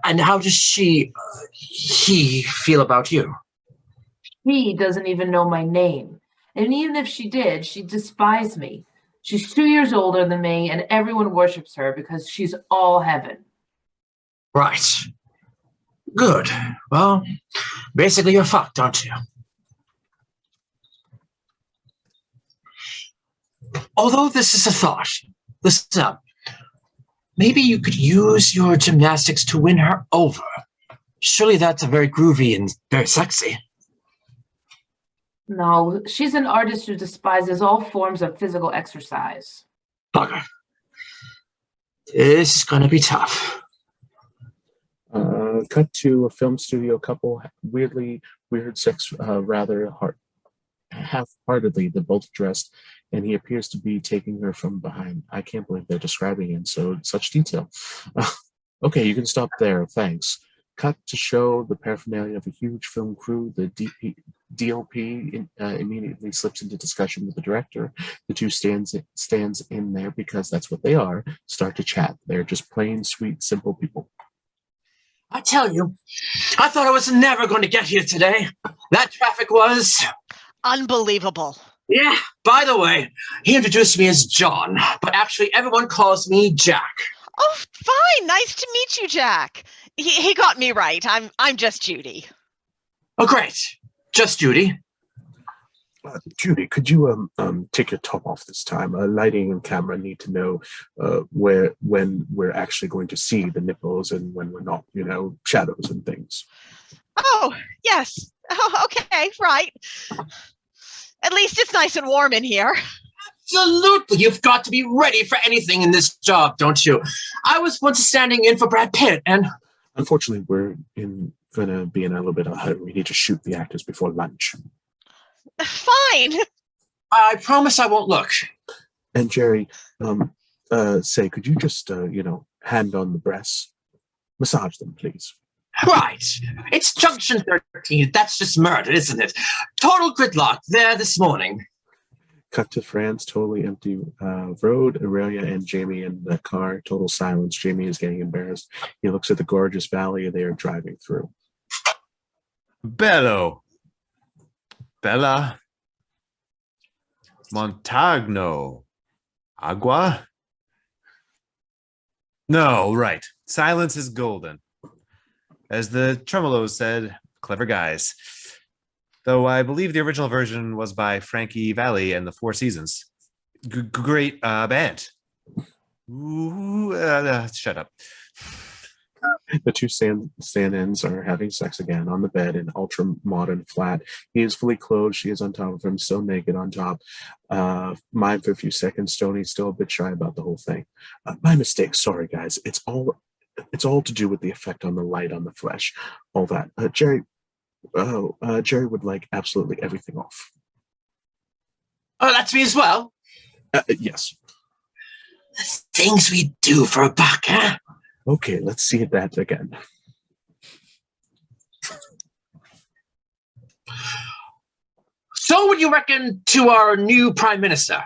And how does he feel about you? He doesn't even know my name. And even if she did, she'd despise me. She's 2 years older than me, and everyone worships her because she's all heaven. Right. Good. Well, basically you're fucked, aren't you? Although this is a thought, listen up. Maybe you could use your gymnastics to win her over. Surely that's a very groovy and very sexy. No, she's an artist who despises all forms of physical exercise. Bugger. This is gonna be tough. Cut to a film studio couple, weird sex, rather half-heartedly. They're both dressed, and he appears to be taking her from behind. I can't believe they're describing it in such detail. Okay, you can stop there. Thanks. Cut to show the paraphernalia of a huge film crew. The DOP immediately slips into discussion with the director. The two stands in there because that's what they are. Start to chat. They're just plain, sweet, simple people. I tell you, I thought I was never going to get here today. That traffic was... unbelievable. Yeah, by the way, he introduced me as John, but actually everyone calls me Jack. Oh, fine. Nice to meet you, Jack. He got me right. I'm just Judy. Oh, great. Just Judy. Judy, could you take your top off this time? Lighting and camera need to know when we're actually going to see the nipples and when we're not, shadows and things. Oh, yes. Oh, okay, right. At least it's nice and warm in here. Absolutely. You've got to be ready for anything in this job, don't you? I was once standing in for Brad Pitt, and... Unfortunately, we're going to be in a little bit of a hurry. We need to shoot the actors before lunch. Fine. I promise I won't look. And Jerry, could you just, hand on the breasts? Massage them, please. Right. It's Junction 13. That's just murder, isn't it? Total gridlock there this morning. Cut to France, totally empty road. Aurelia and Jamie in the car, total silence. Jamie is getting embarrassed. He looks at the gorgeous valley they are driving through. Bello. Bella. Montagno. Agua? No, right. Silence is golden. As the Tremolos said, clever guys. Though I believe the original version was by Frankie Valli and the Four Seasons. Great band. Ooh, shut up. The two stand-ins are having sex again on the bed in ultra-modern flat. He is fully clothed. She is on top of him, still naked on top. Mine for a few seconds. Stoney's still a bit shy about the whole thing. My mistake. Sorry, guys. It's all to do with the effect on the light on the flesh. All that. Jerry would like absolutely everything off. Oh, that's me as well? Yes. The things we do for a buck, huh? Okay, let's see that again. So what do you reckon to our new prime minister?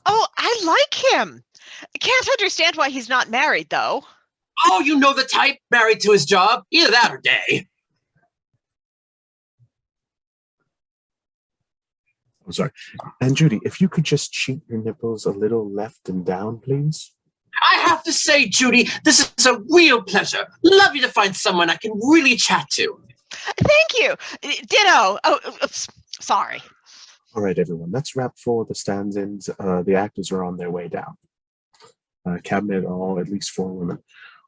Oh, I like him. I can't understand why he's not married, though. Oh, you know the type, married to his job. Either that or gay. I'm sorry. And Judy, if you could just cheat your nipples a little left and down, please. I have to say, Judy, this is a real pleasure. Lovely to find someone I can really chat to. Thank you. Ditto. Oh, oops. Sorry. All right, everyone. Let's wrap for the stand-ins. The actors are on their way down. Cabinet, all at least 4 women.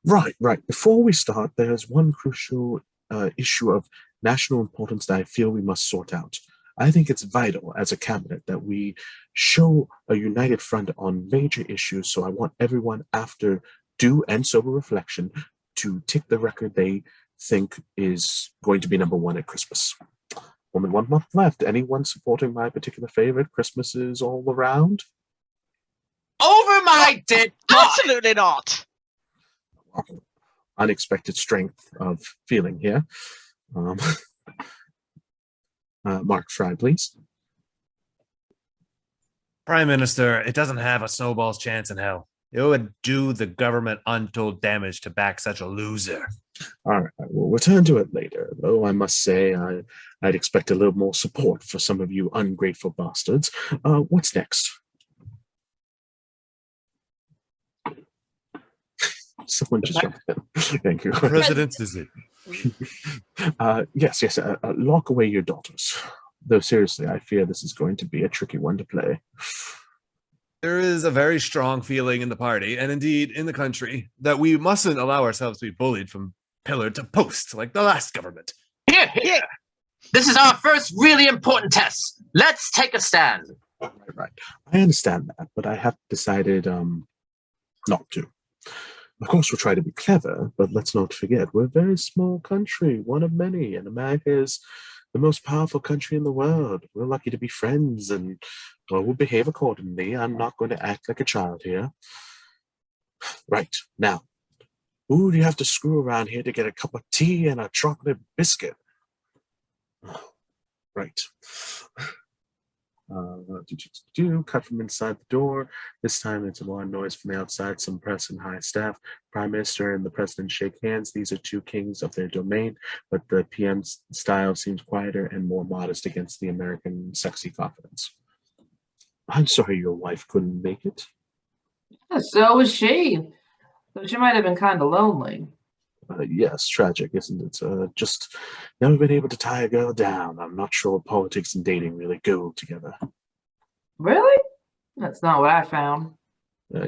Right. Before we start, there's one crucial issue of national importance that I feel we must sort out. I think it's vital as a cabinet that we show a united front on major issues, so I want everyone, after due and sober reflection, to tick the record they think is going to be #1 at Christmas. Only 1 month left. Anyone supporting my particular favorite? Christmas is all around? Over my dead body! Absolutely not. Unexpected strength of feeling here. Mark Fry, please. Prime Minister, it doesn't have a snowball's chance in hell. It would do the government untold damage to back such a loser. All right, we'll return to it later, though I must say I'd expect a little more support for some of you ungrateful bastards. What's next? Someone just jumped in. Thank you. President is it? Yes, lock away your daughters. Though seriously, I fear this is going to be a tricky one to play. There is a very strong feeling in the party, and indeed in the country, that we mustn't allow ourselves to be bullied from pillar to post like the last government. Here, here. This is our first really important test. Let's take a stand. Right. I understand that, but I have decided not to. Of course, we'll try to be clever, but let's not forget, we're a very small country, one of many, and America is the most powerful country in the world. We're lucky to be friends, and well, we'll behave accordingly. I'm not going to act like a child here. Right, now, who do you have to screw around here to get a cup of tea and a chocolate biscuit? Right. Cut from inside the door. This time it's a loud noise from the outside. Some press and high staff. Prime Minister and the President shake hands. These are two kings of their domain, but the PM's style seems quieter and more modest against the American sexy confidence. I'm sorry your wife couldn't make it. Yeah, so was she. Though she might have been kind of lonely. Yes, tragic, isn't it? Just never been able to tie a girl down. I'm not sure politics and dating really go together. Really? That's not what I found.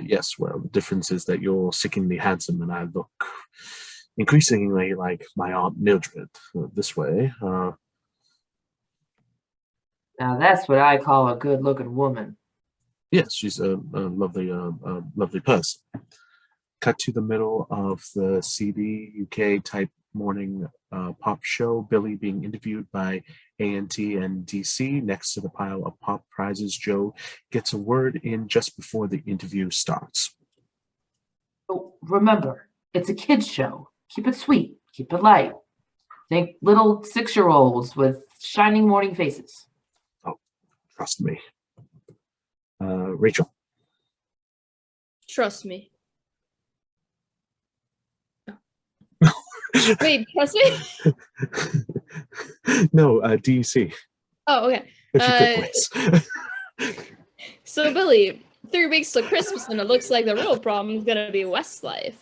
Yes, well, the difference is that you're sickeningly handsome and I look increasingly like my Aunt Mildred this way. Now that's what I call a good-looking woman. Yes, she's a lovely person. Cut to the middle of the CD UK type morning pop show. Billy being interviewed by ANT and DC next to the pile of pop prizes. Joe gets a word in just before the interview starts. Oh, remember, it's a kid's show. Keep it sweet. Keep it light. Think little 6-year-olds with shining morning faces. Oh, trust me. Raechel. Trust me. Wait, trust me? No, DC. Oh, okay. If you could, please. So, Billy, 3 weeks till Christmas, and it looks like the real problem is going to be Westlife.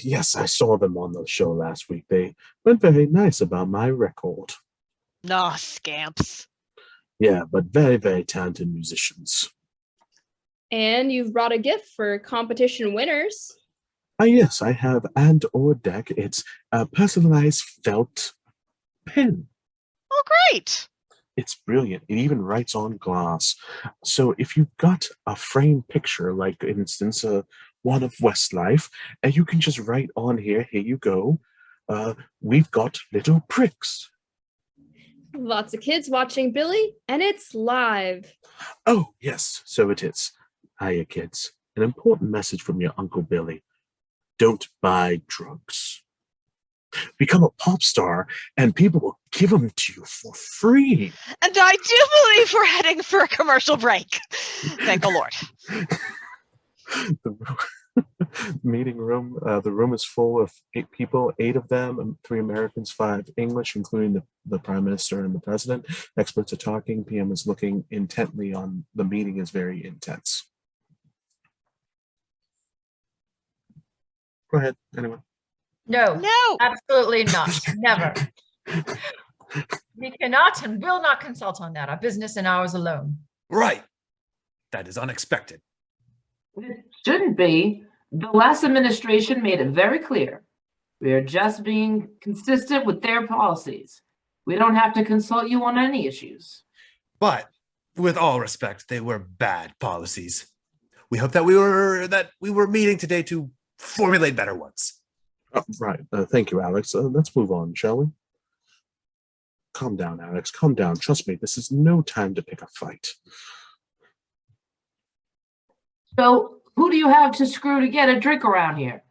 Yes, I saw them on the show last week. They weren't very nice about my record. Nah, scamps. Yeah, but very, very talented musicians. And you've brought a gift for competition winners. Yes, I have and or deck. It's a personalized felt pen. Oh, great. It's brilliant. It even writes on glass. So if you've got a framed picture, like, for instance, one of Westlife, and you can just write on here, here you go. We've got little pricks. Lots of kids watching Billy, and it's live. Oh, yes, so it is. Hiya, kids. An important message from your Uncle Billy. Don't buy drugs. Become a pop star, and people will give them to you for free. And I do believe we're heading for a commercial break. Thank the Lord. The meeting room, the room is full of 8 people, 8 of them, 3 Americans, 5 English, including the Prime Minister and the President. Experts are talking. PM is looking intently on. The meeting is very intense. Go ahead, anyone. No, No. absolutely not. Never. We cannot and will not consult on that. Our business and ours alone. Right. That is unexpected. It shouldn't be. The last administration made it very clear. We are just being consistent with their policies. We don't have to consult you on any issues. But with all respect, they were bad policies. We hope that we were meeting today to formulate better ones. Oh, right. Thank you, Alex. Let's move on, shall we? Calm down, Alex. Calm down. Trust me, this is no time to pick a fight. So who do you have to screw to get a drink around here?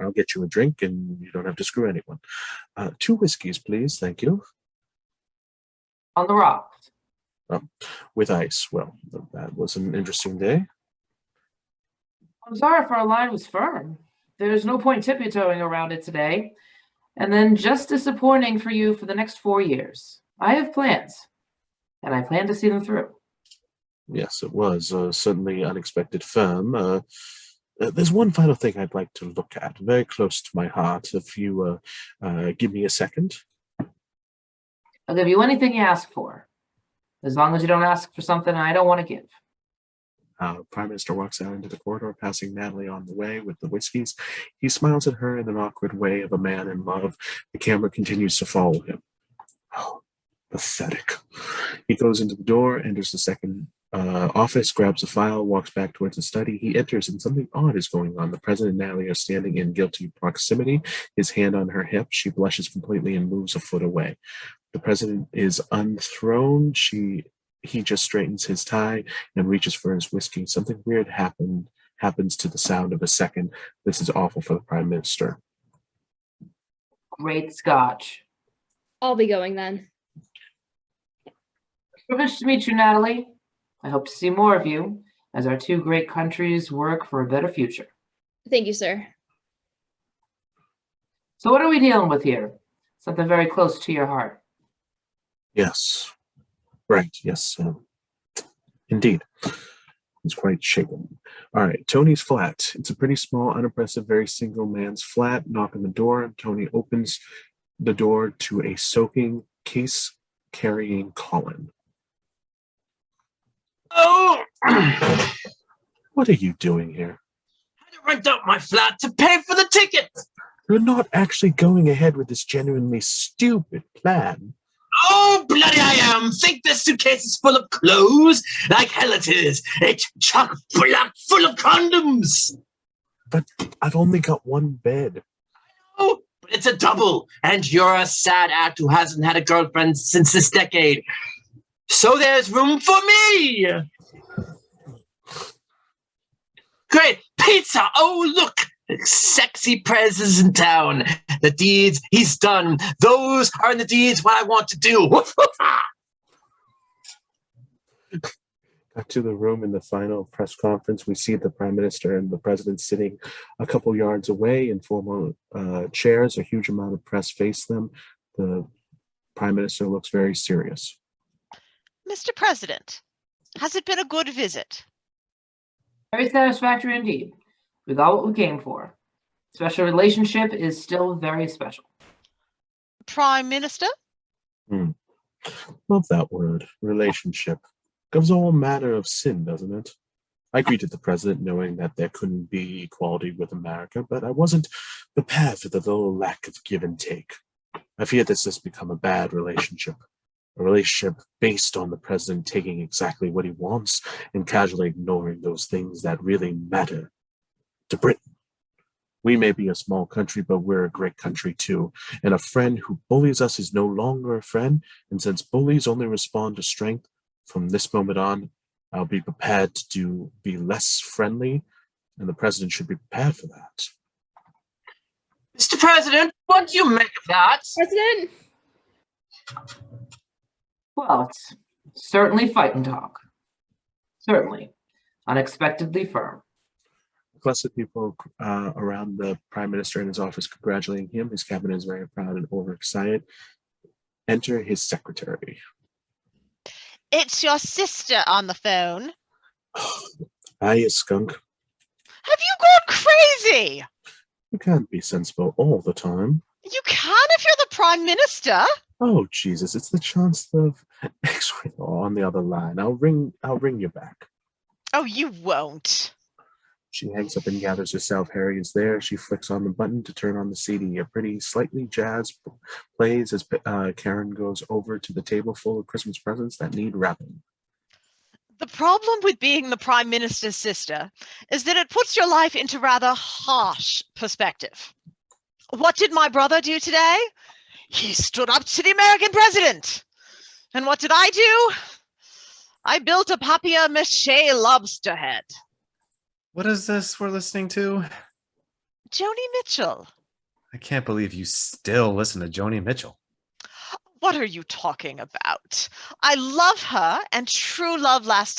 I'll get you a drink, and you don't have to screw anyone. 2 whiskeys, please. Thank you. On the rocks. With ice. Well, that was an interesting day. I'm sorry if our line was firm. There's no point tiptoeing around it today. And then just disappointing for you for the next 4 years. I have plans, and I plan to see them through. Yes, it was certainly unexpected firm. There's one final thing I'd like to look at, very close to my heart. If you give me a second. I'll give you anything you ask for, as long as you don't ask for something I don't want to give. Prime Minister walks out into the corridor, passing Natalie on the way with the whiskeys. He smiles at her in an awkward way of a man in love. The camera continues to follow him. Oh, pathetic. He goes into the door, enters the second office, grabs a file, walks back towards the study. He enters, and something odd is going on. The president and Natalie are standing in guilty proximity, his hand on her hip. She blushes completely and moves a foot away. The president is unthrown. He just straightens his tie and reaches for his whiskey. Something weird happens to the sound of a second. This is awful for the prime minister. Great scotch. I'll be going then. Privileged to meet you, Natalie. I hope to see more of you as our two great countries work for a better future. Thank you, sir. So what are we dealing with here? Something very close to your heart. Yes. Right, yes. Indeed. It's quite shaken. All right, Tony's flat. It's a pretty small, unimpressive, very single man's flat. Knock on the door. Tony opens the door to a soaking, case-carrying Colin. Oh! What are you doing here? I had to rent out my flat to pay for the ticket. You're not actually going ahead with this genuinely stupid plan. Oh, bloody I am. Think this suitcase is full of clothes? Like hell it is. It's chock full of condoms. But I've only got one bed. Oh, but it's a double. And you're a sad act who hasn't had a girlfriend since this decade. So there's room for me. Great. Pizza. Oh, look. Sexy presses in town. The deeds he's done. Those are the deeds what I want to do. Back to the room in the final press conference. We see the prime minister and the president sitting a couple yards away in formal chairs. A huge amount of press face them. The prime minister looks very serious. Mr. President, has it been a good visit? Very satisfactory indeed. We got what we came for. Special relationship is still very special. Prime Minister? Love that word, relationship. Covers all manner of sin, doesn't it? I greeted the president knowing that there couldn't be equality with America, but I wasn't prepared for the little lack of give and take. I fear this has become a bad relationship. A relationship based on the president taking exactly what he wants and casually ignoring those things that really matter to Britain. We may be a small country, but we're a great country too. And a friend who bullies us is no longer a friend. And since bullies only respond to strength, from this moment on, I'll be prepared to be less friendly, and the president should be prepared for that. Mr. President, what do you make of that? President? Well, it's certainly fight and talk. Certainly. Unexpectedly firm. Plus, the people around the prime minister in his office congratulating him. His cabinet is very proud and overexcited. Enter his secretary. It's your sister on the phone. Hiya, skunk. Have you gone crazy? You can't be sensible all the time. You can if you're the Prime Minister. Oh, Jesus, it's the Chancellor of X-Ray on the other line. I'll ring you back. Oh, you won't. She hangs up and gathers herself. Harry is there. She flicks on the button to turn on the CD. A pretty, slightly jazz plays as Karen goes over to the table full of Christmas presents that need wrapping. The problem with being the Prime Minister's sister is that it puts your life into rather harsh perspective. What did my brother do today? He stood up to the American president. And what did I do? I built a papier-mâché lobster head. What is this we're listening to? Joni Mitchell. I can't believe you still listen to Joni Mitchell. What are you talking about? I love her, and true love lasts a